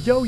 Yo,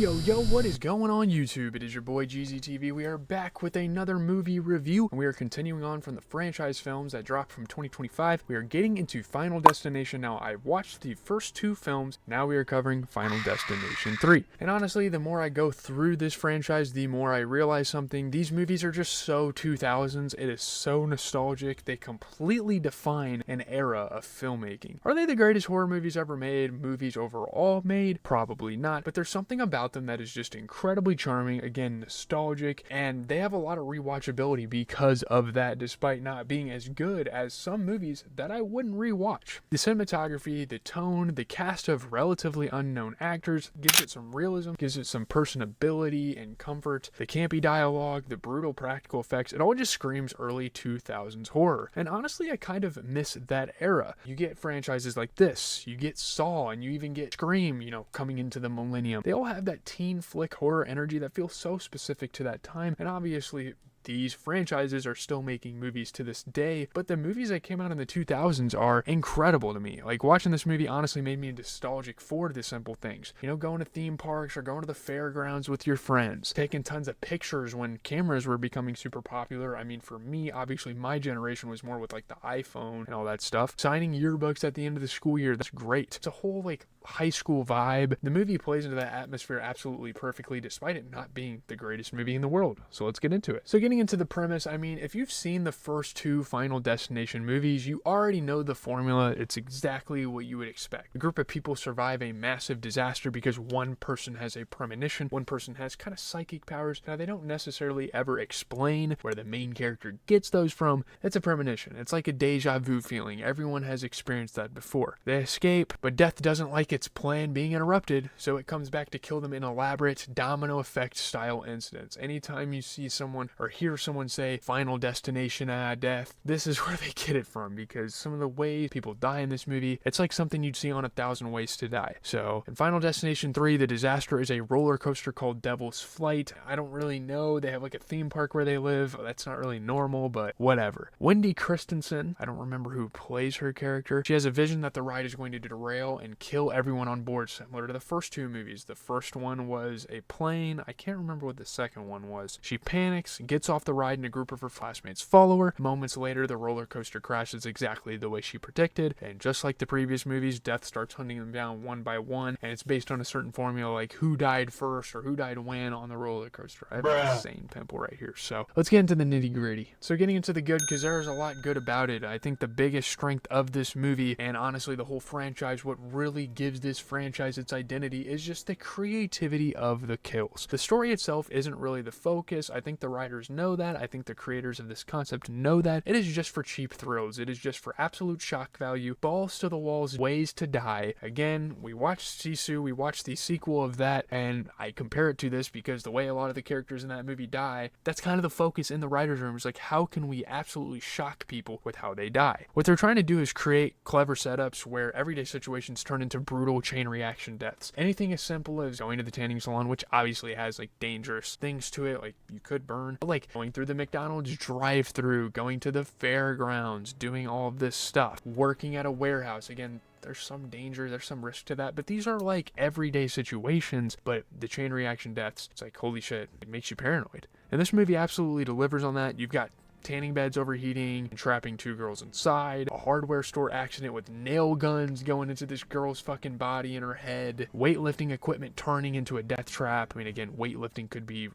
what is going on YouTube? It is your boy GZTV. We are back with another movie review, and we are continuing on from the franchise films that dropped from 2025. We are getting into Final Destination now. I watched the first two films, now we are covering Final Destination 3. And honestly, the more I go through this franchise, the more I realize something. These movies are just so 2000s. It is so nostalgic. They completely define an era of filmmaking. Are they the greatest horror movies ever made? Movies overall made? Probably not, but there's something about them that is just incredibly charming, again nostalgic, and they have a lot of rewatchability because of that, despite not being as good as some movies that I wouldn't rewatch. The cinematography, the tone, the cast of relatively unknown actors gives it some realism, gives it some personability and comfort. The campy dialogue, the brutal practical effects, it all just screams early 2000s horror. And honestly, I kind of miss that era. You get franchises like this, you get Saw, and you even get Scream, coming into the millennium. They all have that teen flick horror energy that feels so specific to that time, and obviously these franchises are still making movies to this day, but the movies that came out in the 2000s are incredible to me. Like, watching this movie honestly made me nostalgic for the simple things. Going to theme parks or going to the fairgrounds with your friends, taking tons of pictures when cameras were becoming super popular. I mean, for me, obviously my generation was more with like the iPhone and all that stuff. Signing yearbooks at the end of the school year, that's great. It's a whole like high school vibe. The movie plays into that atmosphere absolutely perfectly, despite it not being the greatest movie in the world. So let's get into it. So getting into the premise, I mean, if you've seen the first two Final Destination movies, you already know the formula. It's exactly what you would expect. A group of people survive a massive disaster because one person has a premonition, one person has kind of psychic powers. Now, they don't necessarily ever explain where the main character gets those from. It's a premonition. It's like a deja vu feeling. Everyone has experienced that before. They escape, but death doesn't like its plan being interrupted, so it comes back to kill them in elaborate domino effect style incidents. Anytime you see someone or hear someone say Final Destination, death, this is where they get it from, because some of the ways people die in this movie, it's like something you'd see on 1,000 Ways to Die. So in Final Destination 3, the disaster is a roller coaster called Devil's Flight. I don't really know. They have like a theme park where they live. That's not really normal, but whatever. Wendy Christensen, I don't remember who plays her character. She has a vision that the ride is going to derail and kill everyone on board, similar to the first two movies. The first one was a plane. I can't remember what the second one was. She panics, gets off the ride, and a group of her classmates follow her. Moments later, the roller coaster crashes exactly the way she predicted, and just like the previous movies, death starts hunting them down one by one, and it's based on a certain formula, like who died first or who died when on the roller coaster. I have an insane pimple right here. So let's get into the nitty gritty. So getting into the good, because there's a lot good about it. I think the biggest strength of this movie, and honestly the whole franchise, what really gives this franchise its identity, is just the creativity of the kills. The story itself isn't really the focus. I think the writers know that. I think the creators of this concept know that. It is just for cheap thrills. It is just for absolute shock value, balls to the walls, ways to die. Again, we watched Sisu, we watched the sequel of that, and I compare it to this because the way a lot of the characters in that movie die, that's kind of the focus in the writers' room. Is like, how can we absolutely shock people with how they die? What they're trying to do is create clever setups where everyday situations turn into brutal chain reaction deaths. Anything as simple as going to the tanning salon, which obviously has like dangerous things to it, like you could burn, but like going through the McDonald's drive-through, going to the fairgrounds, doing all of this stuff, working at a warehouse. Again, there's some danger, there's some risk to that, but these are like everyday situations. But the chain reaction deaths, it's like, holy shit, it makes you paranoid. And this movie absolutely delivers on that. You've got tanning beds overheating and trapping two girls inside, a hardware store accident with nail guns going into this girl's fucking body and her head, weightlifting equipment turning into a death trap. I mean, again, weightlifting could be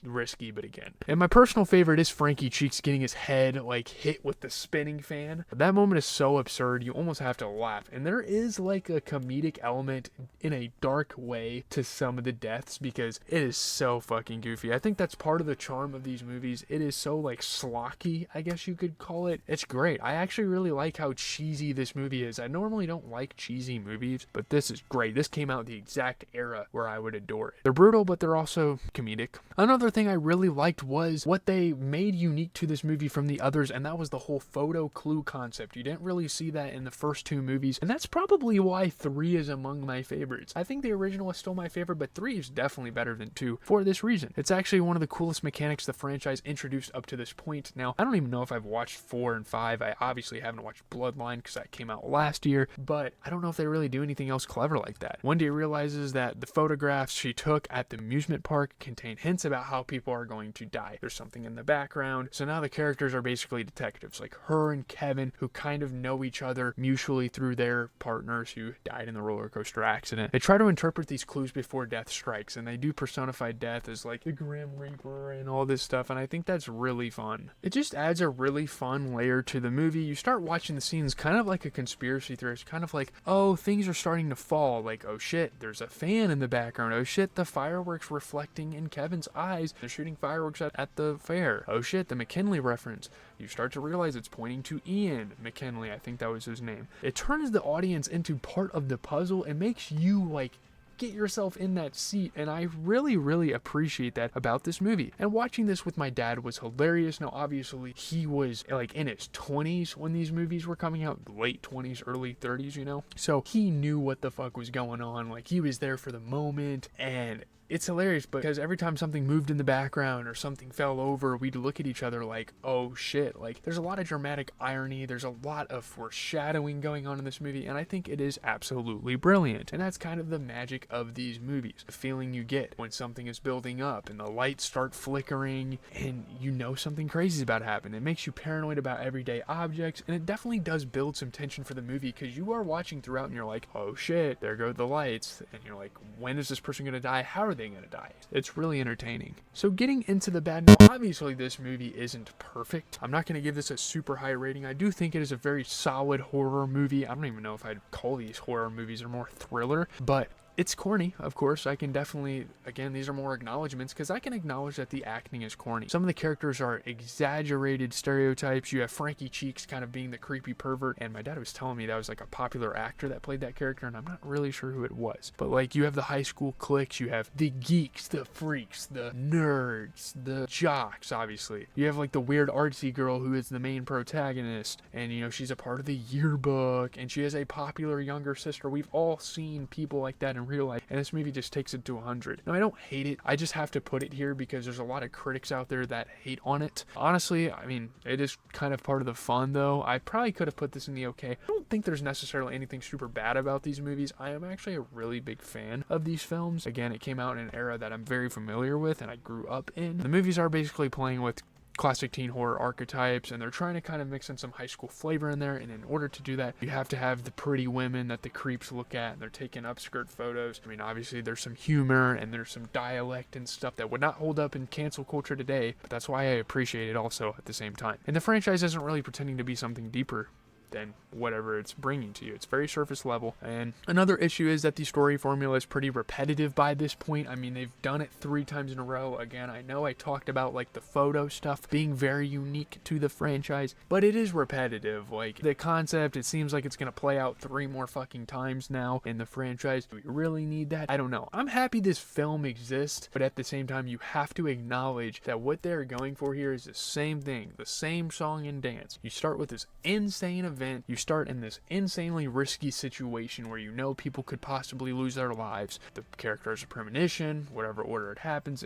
risky, but again. And my personal favorite is Frankie Cheeks getting his head like hit with the spinning fan. That moment is so absurd, you almost have to laugh. And there is like a comedic element in a dark way to some of the deaths because it is so fucking goofy. I think that's part of the charm of these movies. It is so like schlocky, I guess you could call it. It's great. I actually really like how cheesy this movie is. I normally don't like cheesy movies, but this is great. This came out the exact era where I would adore it. They're brutal, but they're also comedic. Another Another thing I really liked was what they made unique to this movie from the others, and that was the whole photo clue concept. You didn't really see that in the first two movies, and that's probably why 3 is among my favorites. I think the original is still my favorite, but 3 is definitely better than 2 for this reason. It's actually one of the coolest mechanics the franchise introduced up to this point. Now, I don't even know if I've watched 4 and 5. I obviously haven't watched Bloodline because that came out last year, but I don't know if they really do anything else clever like that. Wendy realizes that the photographs she took at the amusement park contain hints about how people are going to die. There's something in the background, so now the characters are basically detectives, like her and Kevin, who kind of know each other mutually through their partners who died in the roller coaster accident. They try to interpret these clues before death strikes, and they do personify death as like the Grim Reaper and all this stuff, and I think that's really fun. It just adds a really fun layer to the movie. You start watching the scenes kind of like a conspiracy theorist, kind of like, oh, things are starting to fall, like, oh shit, there's a fan in the background, oh shit, the fireworks reflecting in Kevin's eyes, they're shooting fireworks at the fair, oh shit, the McKinley reference. You start to realize it's pointing to Ian McKinley, I think that was his name. It turns the audience into part of the puzzle. It makes you like get yourself in that seat, and I really appreciate that about this movie. And watching this with my dad was hilarious. Now obviously he was like in his 20s when these movies were coming out, late 20s, early 30s, you know, so he knew what the fuck was going on. Like, he was there for the moment, and it's hilarious because every time something moved in the background or something fell over, we'd look at each other like, oh shit. Like, there's a lot of dramatic irony, there's a lot of foreshadowing going on in this movie, and I think it is absolutely brilliant. And that's kind of the magic of these movies, the feeling you get when something is building up and the lights start flickering and you know something crazy is about to happen. It makes you paranoid about everyday objects, and it definitely does build some tension for the movie because you are watching throughout and you're like, oh shit, there go the lights, and you're like, when is this person gonna die? How are they gonna die? It's really entertaining. So getting into the bad, now obviously this movie isn't perfect. I'm not gonna give this a super high rating. I do think it is a very solid horror movie. I don't even know if I'd call these horror movies, they're more thriller, but it's corny, of course. I can definitely, again, these are more acknowledgments because I can acknowledge that the acting is corny. Some of the characters are exaggerated stereotypes. You have Frankie Cheeks kind of being the creepy pervert, and my dad was telling me that was like a popular actor that played that character, and I'm not really sure who it was. But like, you have the high school cliques, you have the geeks, the freaks, the nerds, the jocks, obviously. You have like the weird artsy girl who is the main protagonist, and you know, she's a part of the yearbook, and she has a popular younger sister. We've all seen people like that in real life, and this movie just takes it to 100. Now, I don't hate it, I just have to put it here because there's a lot of critics out there that hate on it. Honestly, I mean, it is kind of part of the fun though. I probably could have put this in the okay. I don't think there's necessarily anything super bad about these movies. I am actually a really big fan of these films. Again, it came out in an era that I'm very familiar with and I grew up in. The movies are basically playing with classic teen horror archetypes, and they're trying to kind of mix in some high school flavor in there, and in order to do that, you have to have the pretty women that the creeps look at, and they're taking upskirt photos. I mean, obviously there's some humor and there's some dialect and stuff that would not hold up in cancel culture today, but that's why I appreciate it also at the same time. And the franchise isn't really pretending to be something deeper than whatever it's bringing to you. It's very surface level. And another issue is that the story formula is pretty repetitive by this point. I mean, they've done it 3 times in a row. Again, I know I talked about like the photo stuff being very unique to the franchise, but it is repetitive. Like, the concept, it seems like it's gonna play out 3 more fucking times now in the franchise. Do we really need that? I don't know. I'm happy this film exists, but at the same time, you have to acknowledge that what they're going for here is the same thing, the same song and dance. You start with this insane event. You start in this insanely risky situation where you know people could possibly lose their lives. The character has a premonition, whatever order it happens,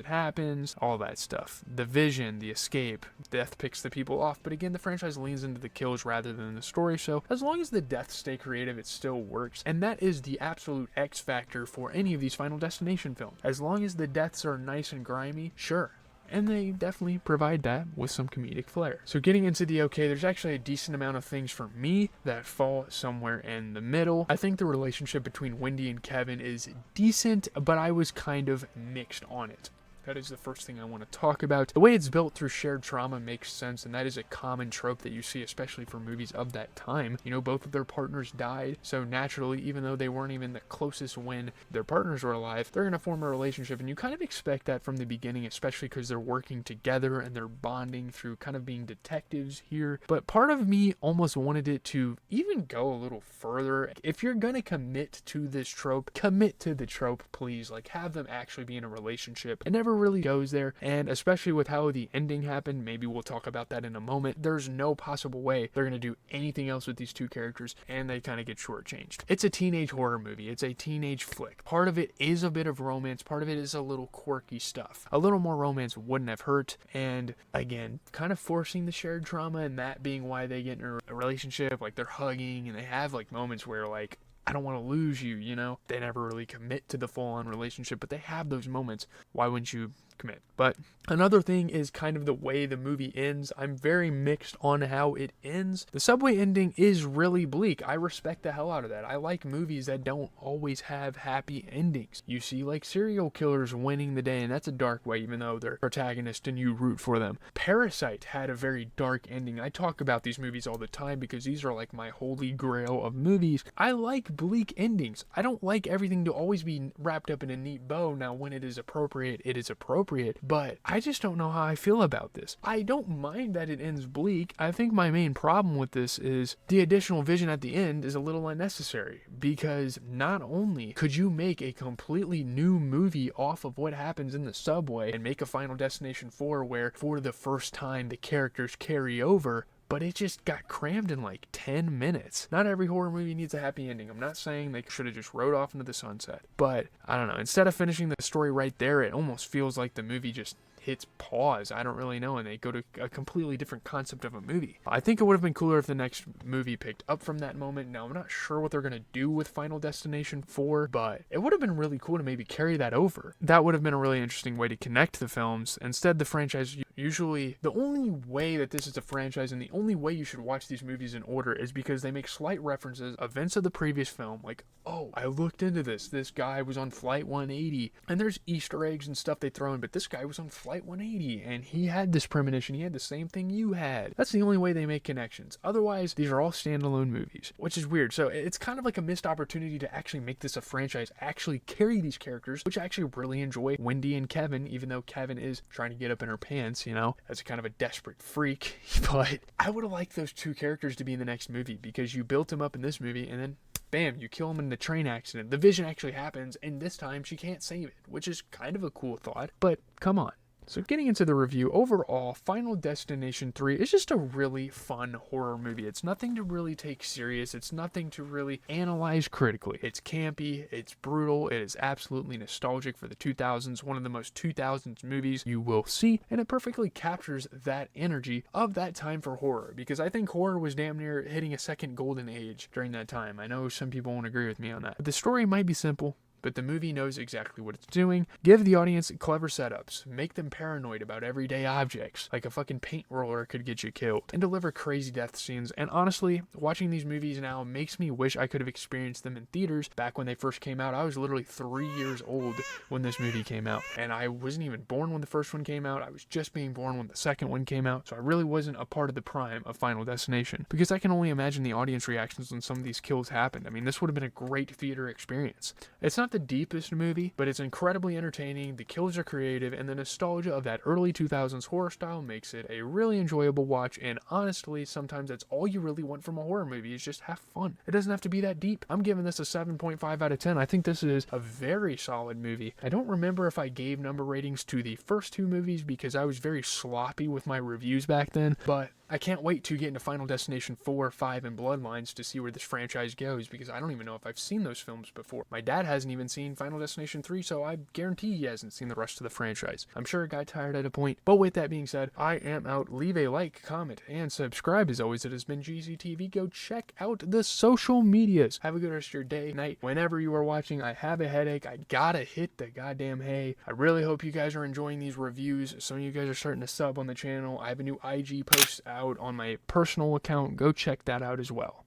all that stuff. The vision, the escape, death picks the people off, but again, the franchise leans into the kills rather than the story, so as long as the deaths stay creative, it still works, and that is the absolute X factor for any of these Final Destination films. As long as the deaths are nice and grimy, sure. And they definitely provide that with some comedic flair. So getting into the okay, there's actually a decent amount of things for me that fall somewhere in the middle. I think the relationship between Wendy and Kevin is decent, but I was kind of mixed on it. That is the first thing I want to talk about. The way it's built through shared trauma makes sense, and that is a common trope that you see, especially for movies of that time. You know, both of their partners died, so naturally, even though they weren't even the closest when their partners were alive, they're going to form a relationship, and you kind of expect that from the beginning, especially because they're working together and they're bonding through kind of being detectives here. But part of me almost wanted it to even go a little further. If you're going to commit to this trope, commit to the trope, please. Like, have them actually be in a relationship. It never never really goes there, and especially with how the ending happened, maybe we'll talk about that in a moment, there's no possible way they're going to do anything else with these two characters, and they kind of get shortchanged. It's a teenage horror movie. It's a teenage flick. Part of it is a bit of romance. Part of it is a little quirky stuff. A little more romance wouldn't have hurt, and again, kind of forcing the shared trauma, and that being why they get in a relationship, like they're hugging, and they have like moments where like, I don't want to lose you, you know? They never really commit to the full-on relationship, but they have those moments. Why wouldn't you commit? But another thing is kind of the way the movie ends. I'm very mixed on how it ends. The subway ending is really bleak. I respect the hell out of that. I like movies that don't always have happy endings. You see like serial killers winning the day, and that's a dark way, even though they're protagonist and you root for them. Parasite had a very dark ending. I talk about these movies all the time because these are like my holy grail of movies. I like bleak endings. I don't like everything to always be wrapped up in a neat bow. Now, when it is appropriate, it is appropriate. But I just don't know how I feel about this. I don't mind that it ends bleak. I think my main problem with this is the additional vision at the end is a little unnecessary, because not only could you make a completely new movie off of what happens in the subway and make a Final Destination 4 where for the first time the characters carry over, but it just got crammed in like 10 minutes. Not every horror movie needs a happy ending. I'm not saying they should have just rode off into the sunset. But, I don't know, instead of finishing the story right there, it almost feels like the movie just hits pause. I don't really know, and they go to a completely different concept of a movie. I think it would have been cooler if the next movie picked up from that moment. Now, I'm not sure what they're going to do with Final Destination 4, but it would have been really cool to maybe carry that over. That would have been a really interesting way to connect the films. Instead, the franchise, usually, the only way that this is a franchise and the only way you should watch these movies in order is because they make slight references, events of the previous film, like, oh, I looked into this guy was on Flight 180, and there's Easter eggs and stuff they throw in, but this guy was on Flight 180, and he had this premonition, he had the same thing you had. That's the only way they make connections. Otherwise, these are all standalone movies, which is weird. So it's kind of like a missed opportunity to actually make this a franchise, actually carry these characters, which I actually really enjoy. Wendy and Kevin, even though Kevin is trying to get up in her pants, you know, as a kind of a desperate freak, but I would have liked those two characters to be in the next movie, because you built them up in this movie, and then bam, you kill him in the train accident. The vision actually happens, and this time she can't save it, which is kind of a cool thought, but come on. So getting into the review, overall, Final Destination 3 is just a really fun horror movie. It's nothing to really take serious. It's nothing to really analyze critically. It's campy, it's brutal, it is absolutely nostalgic for the 2000s, one of the most 2000s movies you will see, and it perfectly captures that energy of that time for horror, because I think horror was damn near hitting a second golden age during that time. I know some people won't agree with me on that. But the story might be simple, but the movie knows exactly what it's doing. Give the audience clever setups, make them paranoid about everyday objects, like a fucking paint roller could get you killed, and deliver crazy death scenes. And honestly, watching these movies now makes me wish I could have experienced them in theaters back when they first came out. I was literally 3 years old when this movie came out, and I wasn't even born when the first one came out. I was just being born when the second one came out, so I really wasn't a part of the prime of Final Destination, because I can only imagine the audience reactions when some of these kills happened. I mean, this would have been a great theater experience. It's not the deepest movie, but it's incredibly entertaining, the kills are creative, and the nostalgia of that early 2000s horror style makes it a really enjoyable watch. And honestly, sometimes that's all you really want from a horror movie, is just have fun. It doesn't have to be that deep. I'm giving this a 7.5 out of 10. I think this is a very solid movie. I don't remember if I gave number ratings to the first two movies because I was very sloppy with my reviews back then, but I can't wait to get into Final Destination 4, 5, and Bloodlines to see where this franchise goes, because I don't even know if I've seen those films before. My dad hasn't even seen Final Destination 3, so I guarantee he hasn't seen the rest of the franchise. I'm sure it got tired at a point, but with that being said, I am out. Leave a like, comment, and subscribe. As always, it has been GZTV. Go check out the social medias. Have a good rest of your day, night, whenever you are watching. I have a headache. I gotta hit the goddamn hay. I really hope you guys are enjoying these reviews. Some of you guys are starting to sub on the channel. I have a new IG post out on my personal account. Go check that out as well.